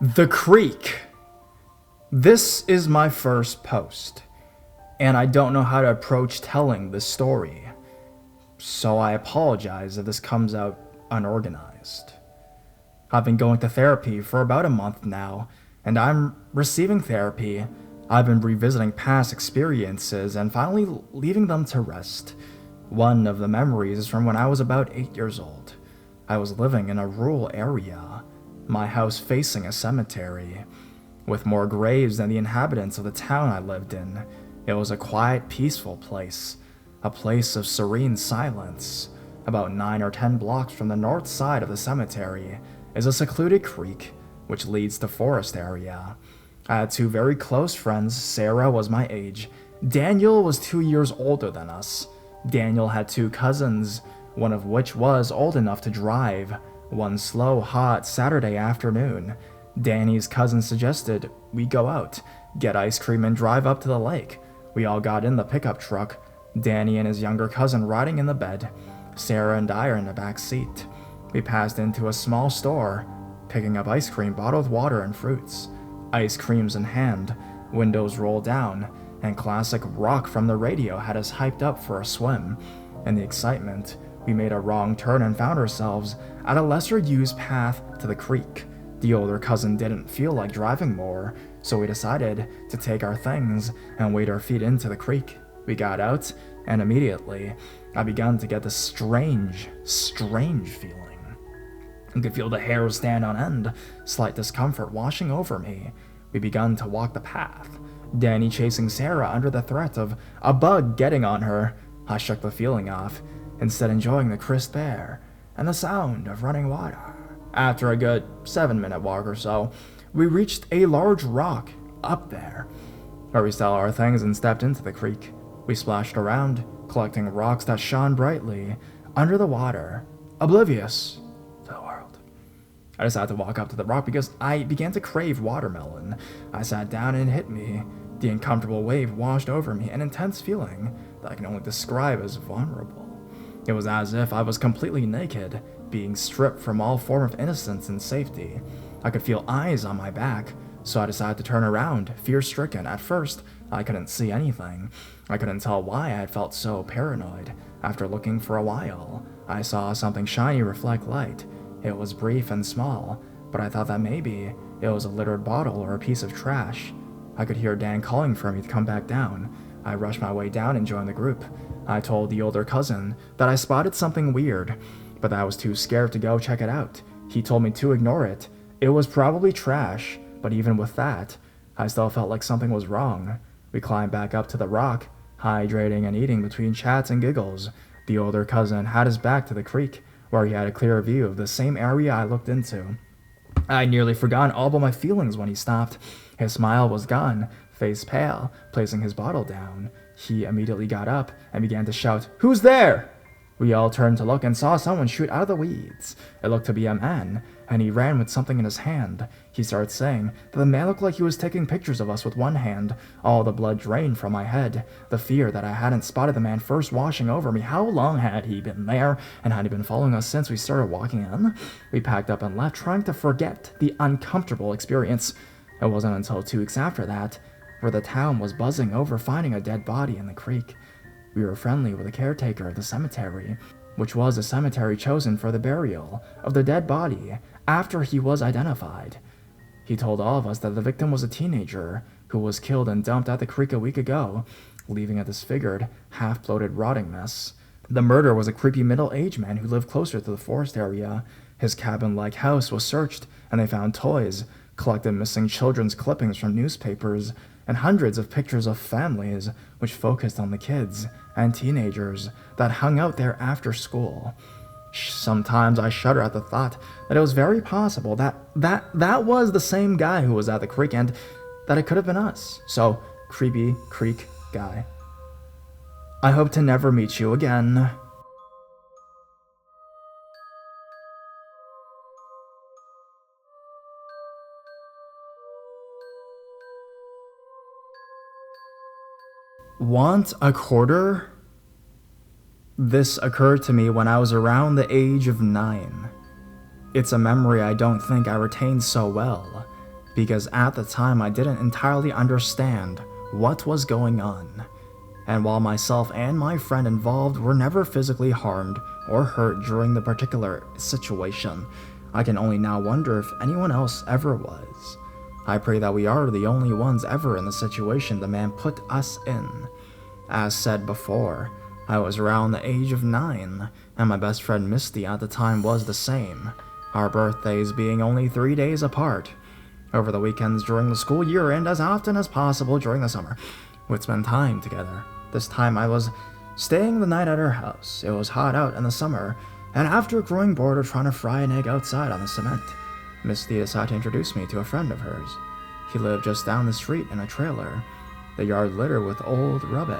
The Creek. This is my first post, and I don't know how to approach telling this story, so I apologize if this comes out unorganized. I've been going to therapy for about a month now, and I'm receiving therapy. I've been revisiting past experiences and finally leaving them to rest. One of the memories is from when I was about 8 years old. I was living in a rural area, my house facing a cemetery, with more graves than the inhabitants of the town I lived in. It was a quiet, peaceful place, a place of serene silence. About 9 or 10 blocks from the north side of the cemetery is a secluded creek, which leads to forest area. I had 2 very close friends. Sarah was my age. Daniel was 2 years older than us. Daniel had 2 cousins, one of which was old enough to drive. One slow, hot Saturday afternoon, Danny's cousin suggested we go out, get ice cream, and drive up to the lake. We all got in the pickup truck, Danny and his younger cousin riding in the bed. Sarah and I are in the back seat. We passed into a small store, picking up ice cream, bottled water, and fruits. Ice creams in hand, windows rolled down, and classic rock from the radio had us hyped up for a swim. In the excitement, we made a wrong turn and found ourselves at a lesser-used path to the creek. The older cousin didn't feel like driving more, so we decided to take our things and wade our feet into the creek. We got out, and immediately, I began to get this strange feeling. I could feel the hair stand on end, slight discomfort washing over me. We began to walk the path, Danny chasing Sarah under the threat of a bug getting on her. I shook the feeling off, instead enjoying the crisp air and the sound of running water. After a good 7-minute walk or so, we reached a large rock up there, where we stole our things and stepped into the creek. We splashed around, collecting rocks that shone brightly under the water, oblivious to the world. I decided to walk up to the rock because I began to crave watermelon. I sat down and it hit me. The uncomfortable wave washed over me, an intense feeling that I can only describe as vulnerable. It was as if I was completely naked, being stripped from all form of innocence and safety. I could feel eyes on my back, so I decided to turn around, fear-stricken. At first, I couldn't see anything. I couldn't tell why I had felt so paranoid. After looking for a while, I saw something shiny reflect light. It was brief and small, but I thought that maybe it was a littered bottle or a piece of trash. I could hear Dan calling for me to come back down. I rushed my way down and joined the group. I told the older cousin that I spotted something weird, but that I was too scared to go check it out. He told me to ignore it. It was probably trash, but even with that, I still felt like something was wrong. We climbed back up to the rock, hydrating and eating between chats and giggles. The older cousin had his back to the creek, where he had a clear view of the same area I looked into. I'd nearly forgotten all but my feelings when he stopped. His smile was gone, face pale, placing his bottle down. He immediately got up and began to shout, "Who's there?" We all turned to look and saw someone shoot out of the weeds. It looked to be a man, and he ran with something in his hand. He started saying that the man looked like he was taking pictures of us with one hand. All the blood drained from my head. The fear that I hadn't spotted the man first washing over me. How long had he been there, and had he been following us since we started walking in? We packed up and left, trying to forget the uncomfortable experience. It wasn't until 2 weeks after that, where the town was buzzing over finding a dead body in the creek. We were friendly with the caretaker of the cemetery, which was the cemetery chosen for the burial of the dead body after he was identified. He told all of us that the victim was a teenager who was killed and dumped at the creek a week ago, leaving a disfigured, half-bloated, rotting mess. The murderer was a creepy middle-aged man who lived closer to the forest area. His cabin-like house was searched, and they found toys, collected missing children's clippings from newspapers, and hundreds of pictures of families which focused on the kids and teenagers that hung out there after school. Sometimes I shudder at the thought that it was very possible that was the same guy who was at the creek, and that it could have been us. So, creepy creek guy, I hope to never meet you again. Want a quarter? This occurred to me when I was around the age of 9. It's a memory I don't think I retained so well, because at the time I didn't entirely understand what was going on. And while myself and my friend involved were never physically harmed or hurt during the particular situation, I can only now wonder if anyone else ever was. I pray that we are the only ones ever in the situation the man put us in. As said before, I was around the age of 9, and my best friend Misty at the time was the same, our birthdays being only 3 days apart. Over the weekends during the school year and as often as possible during the summer, we'd spend time together. This time I was staying the night at her house. It was hot out in the summer, and after growing bored of trying to fry an egg outside on the cement, Misty decided to introduce me to a friend of hers. He lived just down the street in a trailer, the yard littered with old rubbish,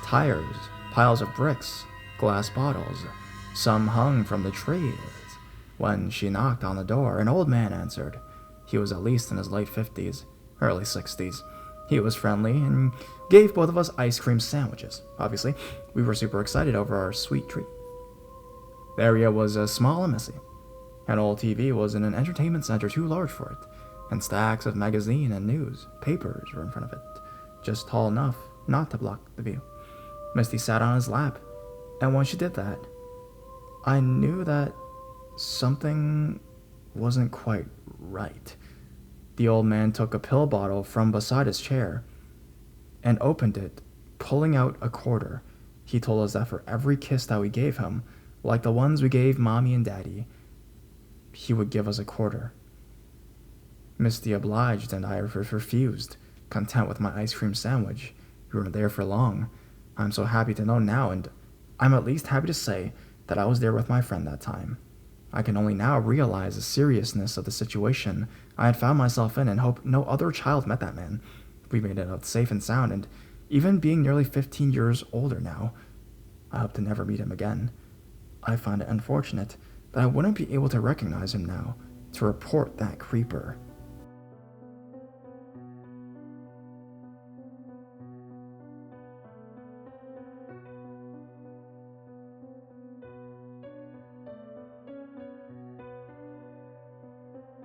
tires, piles of bricks, glass bottles. Some hung from the trees. When she knocked on the door, an old man answered. He was at least in his late 50s, early 60s. He was friendly and gave both of us ice cream sandwiches. Obviously, we were super excited over our sweet treat. The area was small and messy. An old TV was in an entertainment center too large for it, and stacks of magazine and news papers were in front of it, just tall enough not to block the view. Misty sat on his lap, and when she did that, I knew that something wasn't quite right. The old man took a pill bottle from beside his chair and opened it, pulling out a quarter. He told us that for every kiss that we gave him, like the ones we gave Mommy and Daddy, he would give us a quarter. Misty obliged, and I refused, content with my ice cream sandwich. We weren't there for long. I'm so happy to know now, and I'm at least happy to say that I was there with my friend that time. I can only now realize the seriousness of the situation I had found myself in and hope no other child met that man. We made it out safe and sound, and even being nearly 15 years older now, I hope to never meet him again. I find it unfortunate that I wouldn't be able to recognize him now to report that creeper.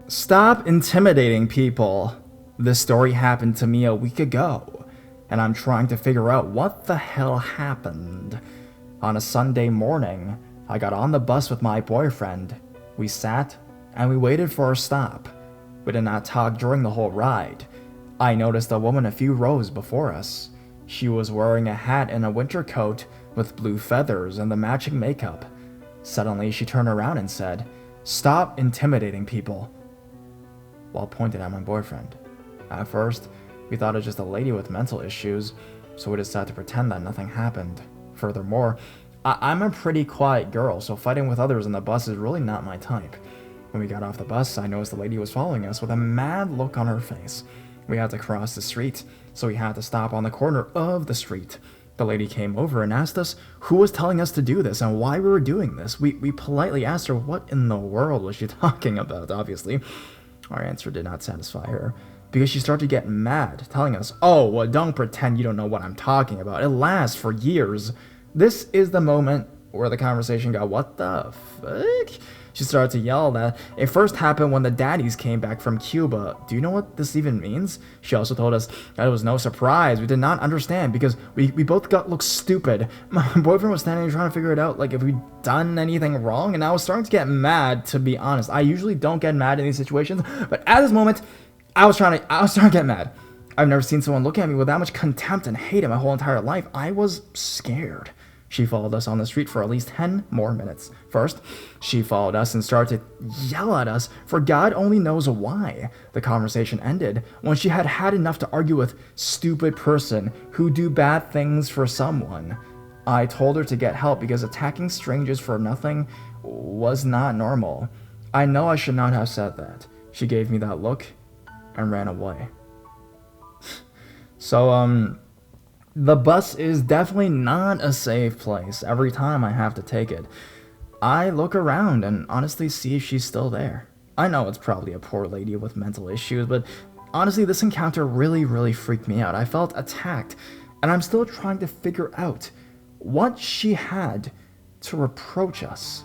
Stop intimidating people. This story happened to me a week ago, and I'm trying to figure out what the hell happened. On a Sunday morning, I got on the bus with my boyfriend. We sat, and we waited for our stop. We did not talk during the whole ride. I noticed a woman a few rows before us. She was wearing a hat and a winter coat with blue feathers and the matching makeup. Suddenly, she turned around and said, "Stop intimidating people," while pointing at my boyfriend. At first, we thought it was just a lady with mental issues, so we decided to pretend that nothing happened. Furthermore, I'm a pretty quiet girl, so fighting with others on the bus is really not my type. When we got off the bus, I noticed the lady was following us with a mad look on her face. We had to cross the street, so we had to stop on the corner of the street. The lady came over and asked us who was telling us to do this and why we were doing this. We politely asked her what in the world was she talking about, obviously. Our answer did not satisfy her, because she started to get mad, telling us, "Oh, well, don't pretend you don't know what I'm talking about. It lasts for years." This is the moment where the conversation got, "What the fuck?" She started to yell that it first happened when the daddies came back from Cuba. Do you know what this even means? She also told us that it was no surprise. We did not understand because we both looked stupid. My boyfriend was standing there trying to figure it out, like if we'd done anything wrong, and I was starting to get mad, to be honest. I usually don't get mad in these situations, but at this moment, I was starting to get mad. I've never seen someone look at me with that much contempt and hate in my whole entire life. I was scared. She followed us on the street for at least 10 more minutes. First, she followed us and started to yell at us for God only knows why. The conversation ended when she had had enough to argue with stupid person who do bad things for someone. I told her to get help because attacking strangers for nothing was not normal. I know I should not have said that. She gave me that look and ran away. So, the bus is definitely not a safe place every time I have to take it. I look around and honestly see if she's still there. I know it's probably a poor lady with mental issues, but honestly, this encounter really freaked me out. I felt attacked, and I'm still trying to figure out what she had to reproach us.